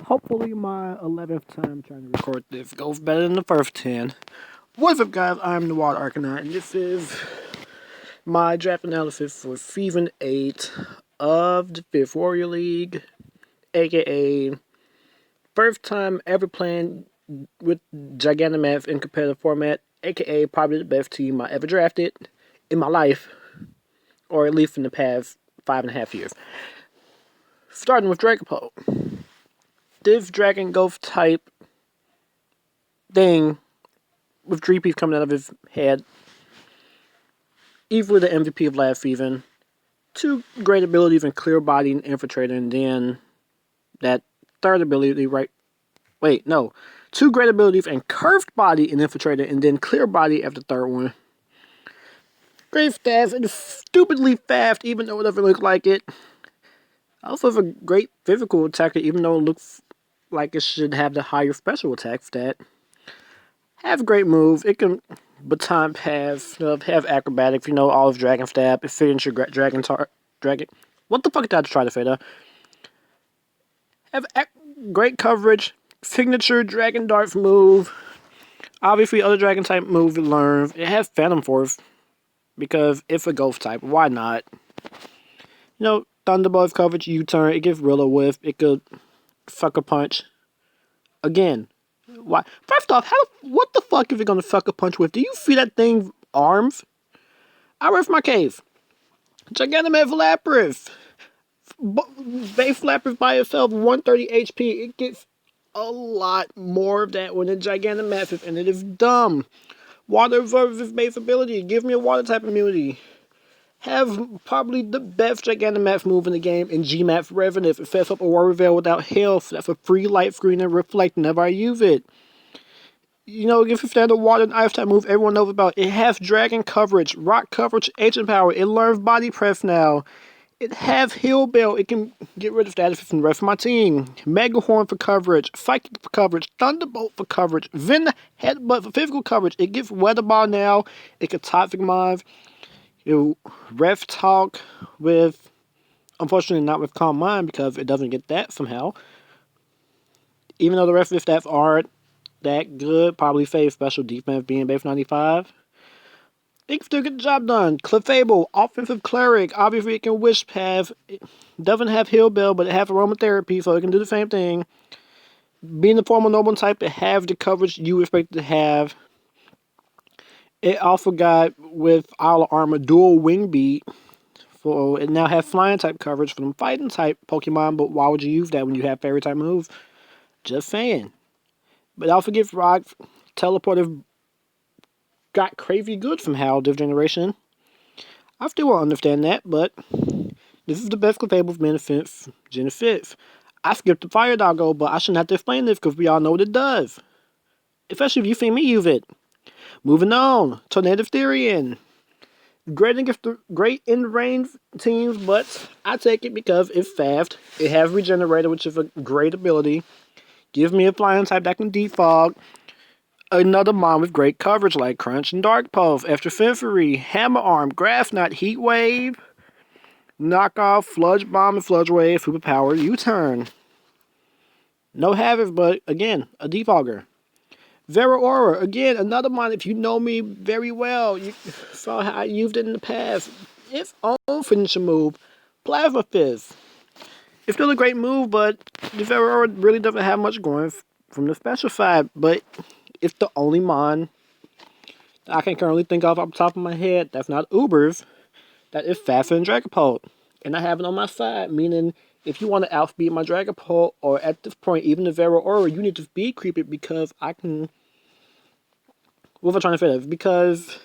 Hopefully my 11th time trying to record this goes better than the first 10. What's up guys, I'm the Rawr Arcanine, and this is my draft analysis for Season 8 of the 5th Warrior League, aka first time ever playing with Gigantimaxing in competitive format, aka probably the best team I ever drafted in my life, or at least in the past 5.5 years. Starting with Dragapult. This Dragon Ghost type thing with Dreepy's coming out of his head. Easily the MVP of last season. Two great abilities in Clear Body and Infiltrator, and then that third ability, right? Wait, no. Two great abilities in Curved Body and Infiltrator, and then Clear Body after the third one. Great stats, and stupidly fast, even though it doesn't look like it. Also has a great physical attacker, even though it looks like it should have the higher special attack stat. Have a great move. It can baton pass, have acrobatics, all of Dragon Stab, signature Dragon. What the fuck did I try to say there? Have great coverage, signature Dragon Dart move. Obviously, other Dragon type moves it learns. It has Phantom Force because it's a Ghost type. Why not? Thunderbolt coverage, U-turn. It gives Willow Whiff. It could Sucker Punch. Again. Why? First off, what the fuck is it gonna Sucker Punch with? Do you see that thing's arms? I ref my cave. Gigantamax Lapras. Base Lapras by itself, 130 HP. It gets a lot more of that when it's Gigantamax, and it is dumb. Water absorbs its base ability. Give me a water type immunity. Have probably the best Gigantamax move in the game in Gmax Revenant. It sets up a Warrior Veil without health. That's a free light screen and reflect whenever I use it. If you standard water and ice type move everyone knows about. It has Dragon coverage, Rock coverage, Ancient power. It learns Body Press now. It has Heal Bell. It can get rid of status from the rest of my team. Mega Horn for coverage, Psychic for coverage, Thunderbolt for coverage, Ven Headbutt for physical coverage. It gives Weather Ball now. It can Toxic Mind. Ref Talk with, unfortunately not with Calm Mind because it doesn't get that somehow. Even though the rest of the stats aren't that good, probably say special defense being base 95. It can still get the job done. Clefable, offensive cleric. Obviously it can Wish Path. It doesn't have Heal Bell, but it has aromatherapy, so it can do the same thing. Being the formal noble type, it has the coverage you expect it to have. It also got, with Isle Armor, dual wing beat. So it now has flying type coverage for them fighting type Pokemon, but why would you use that when you have fairy type moves? Just saying. But it also gives Rock Teleportive got crazy good somehow this generation. I still won't understand that, but this is the best Clefable benefits Gen 5th. I skipped the Fire Doggo, but I shouldn't have to explain this because we all know what it does. Especially if you see me use it. Moving on, Tornado Therian. Great in range teams, but I take it because it's fast. It has Regenerator, which is a great ability. Give me a flying type that can defog. Another mon with great coverage like Crunch and Dark Pulse, Extra Sensory, Hammer Arm, Grass Knot, Heat Wave, Knockoff, Sludge Bomb, and Sludge Wave, Superpower, U-Turn. No Havoc, but again, a defogger. Vera Aura, again, another mon, if you know me very well, you saw how I used it in the past. Its own finisher move, Plasma Fist. It's still a great move, but the Vera Aura really doesn't have much going from the special side, but it's the only mon that I can currently think of off the top of my head that's not Uber's that is faster than Dragapult. And I have it on my side, meaning if you want to outspeed my Dragapult, or at this point, even the Vera Aura, you need to speed creep it because I can. What am I trying to say? Because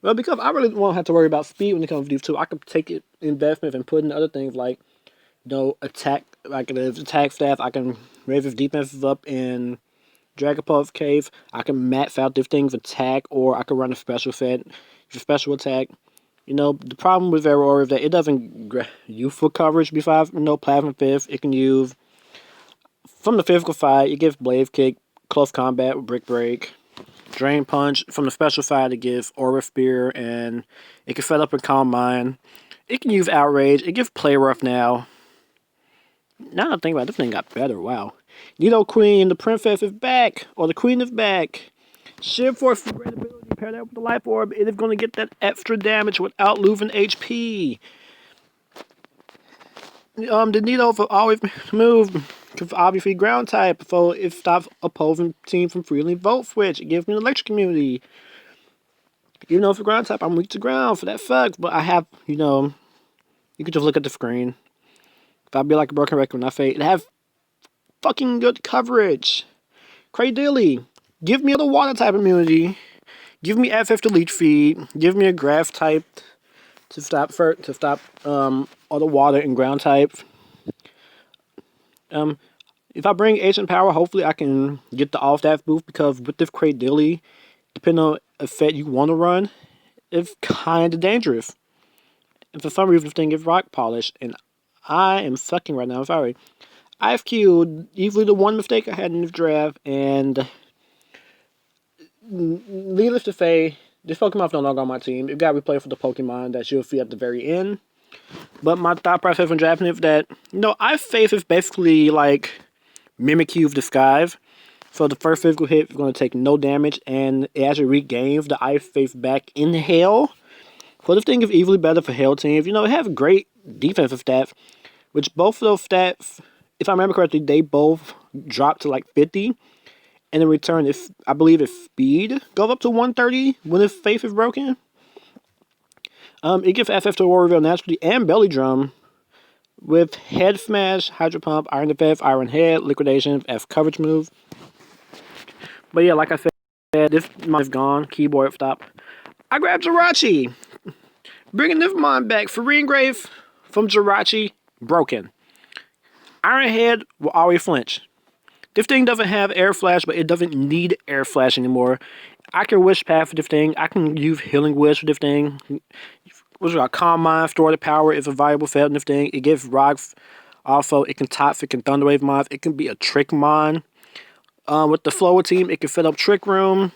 I really won't have to worry about speed when it comes to these two. I can take it investment and put in other things like, attack. I can attack staff. I can raise his defenses up in Dragapult's case. I can max out this thing's attack, or I can run a special set, special attack. The problem with Vera Aura is that it doesn't use full coverage besides, Plasma Fist. It can use, from the physical side, it gives Blade Kick, Close Combat, Brick Break, Drain Punch. From the special side, it gives Aura Spear, and it can set up a Calm Mind. It can use Outrage. It gives Play Rough now. Now that I think about it, this thing got better. Wow. Nido Queen, the princess is back, or the queen is back. Shield Force for great ability, pair that with the Life Orb. It is going to get that extra damage without losing HP. The Nido for always move, because obviously ground type, so it stops opposing team from freely vote switch. It gives me an electric immunity. Even though for ground type, I'm weak to ground, so that sucks, but I have, you could just look at the screen. If I'd be like a broken record when I say it has fucking good coverage. Cradilly, give me the water type immunity. Give me FF to leech feed. Give me a grass type to stop all the water and ground type. If I bring Ancient Power, hopefully I can get the all-staff boost, because with this Cradilly, depending on effect you want to run, it's kind of dangerous. And for some reason, this thing is rock polished, and I am sucking right now. I'm sorry. I've killed easily the one mistake I had in this draft, and needless to say, this Pokemon's no longer on my team. It got replaced with the Pokemon that you'll see at the very end. But my thought process when drafting it is that, Ice Faith is basically like Mimikyu Disguise. So the first physical hit is going to take no damage, and it actually regains the Ice Faith back in Hell. So this thing is easily better for Hell teams. It has great defensive stats, which both of those stats, if I remember correctly, they both drop to like 50. And in return, I believe its speed goes up to 130 when its faith is broken. It gives FF to Warrior naturally and Belly Drum with Head Smash, Hydro Pump, Iron Defense, Iron Head, Liquidation, F coverage move. But yeah, like I said, this mon is gone. Keyboard stop. I grabbed Jirachi. Bringing this mon back for Reingrave from Jirachi, broken. Iron Head will always flinch. This thing doesn't have Air Flash, but it doesn't need Air Flash anymore. I can Wish Path for this thing. I can use Healing Wish for this thing. What's it called? Calm Mind, Store the Power is a viable set in this thing. It gives rocks. Also, it can Toxic and Thunder Wave mons. It can be a Trick mon. With the Flower team, it can set up Trick Room.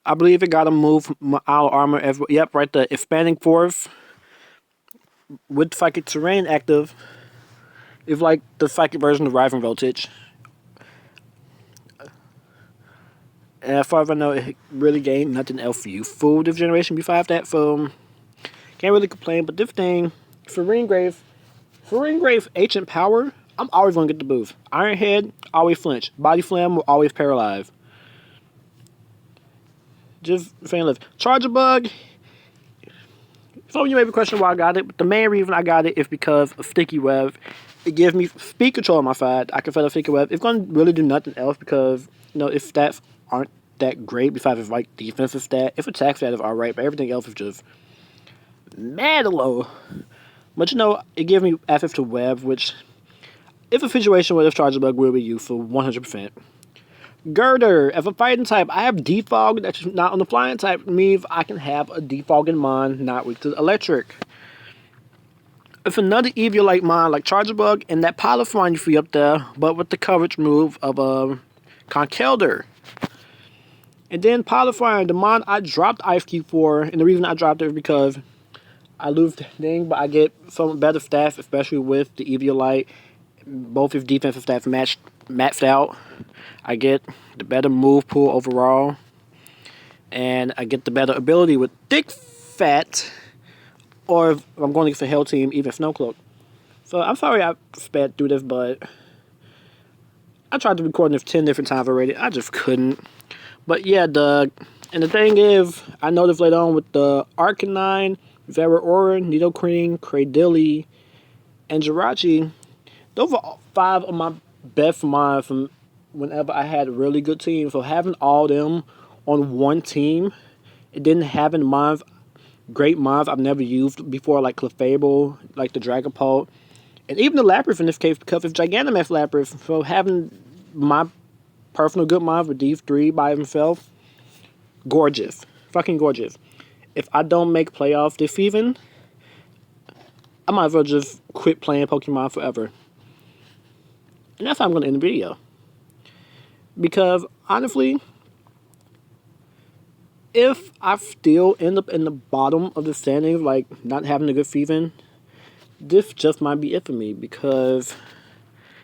I believe it got a move Isle Armor as well. Yep, right there. Expanding Force with Psychic Terrain active is like the Psychic version of Rising Voltage. And as far as I know, it really gained nothing else useful this generation besides that, so can't really complain. But this thing, for Reingrave Ancient Power, I'm always going to get the boost. Iron Head, always flinch. Body Slam will always paralyze. Just fan lift. Charger Bug. So you may be questioning why I got it, but the main reason I got it is because of Sticky Web. It gives me speed control on my side. I can set up Sticky Web. It's going to really do nothing else because, if stats aren't that great, besides its like defensive stat, if attack stat is alright, but everything else is just mad low. But it gives me access to Web, which if a situation where this Charger Bug will be useful 100%. Girder, as a fighting type, I have Defog that's not on the flying type. It means I can have a Defogging mon not weak to electric. If another Eviolite mon like Charger Bug and that Pilafine you see up there, but with the coverage move of Conkeldurr. And then Pilafine, the mon I dropped Ice Cube for, and the reason I dropped it is because I lose the thing, but I get some better stats, especially with the Eviolite. Both his defensive stats maxed out. I get the better move pool overall. And I get the better ability with Thick Fat. Or if I'm going against a Hell team, even Snowcloak. So I'm sorry I sped through this, but I tried to record this 10 different times already. I just couldn't. But yeah, the thing is, I noticed later on with the Arcanine, Rawr, Nidoqueen, Cradilly, and Jirachi, those were 5 of my best mons from whenever I had a really good team. So having all them on one team, it didn't have any mons, great mons I've never used before, like Clefable, like the Dragapult, and even the Lapras in this case, because it's Gigantamax Lapras. So having my personal good mons with these 3 by himself, gorgeous. Fucking gorgeous. If I don't make playoffs this season, I might as well just quit playing Pokemon forever. And that's how I'm going to end the video. Because, honestly, if I still end up in the bottom of the standings, like not having a good season, this just might be it for me. Because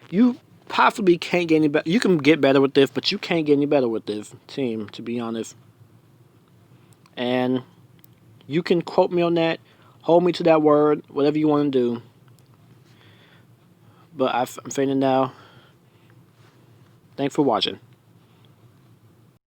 You possibly can't get any better. You can get better with this, but you can't get any better with this team, to be honest. And you can quote me on that, hold me to that word, whatever you want to do. But I'm fading now. Thanks for watching.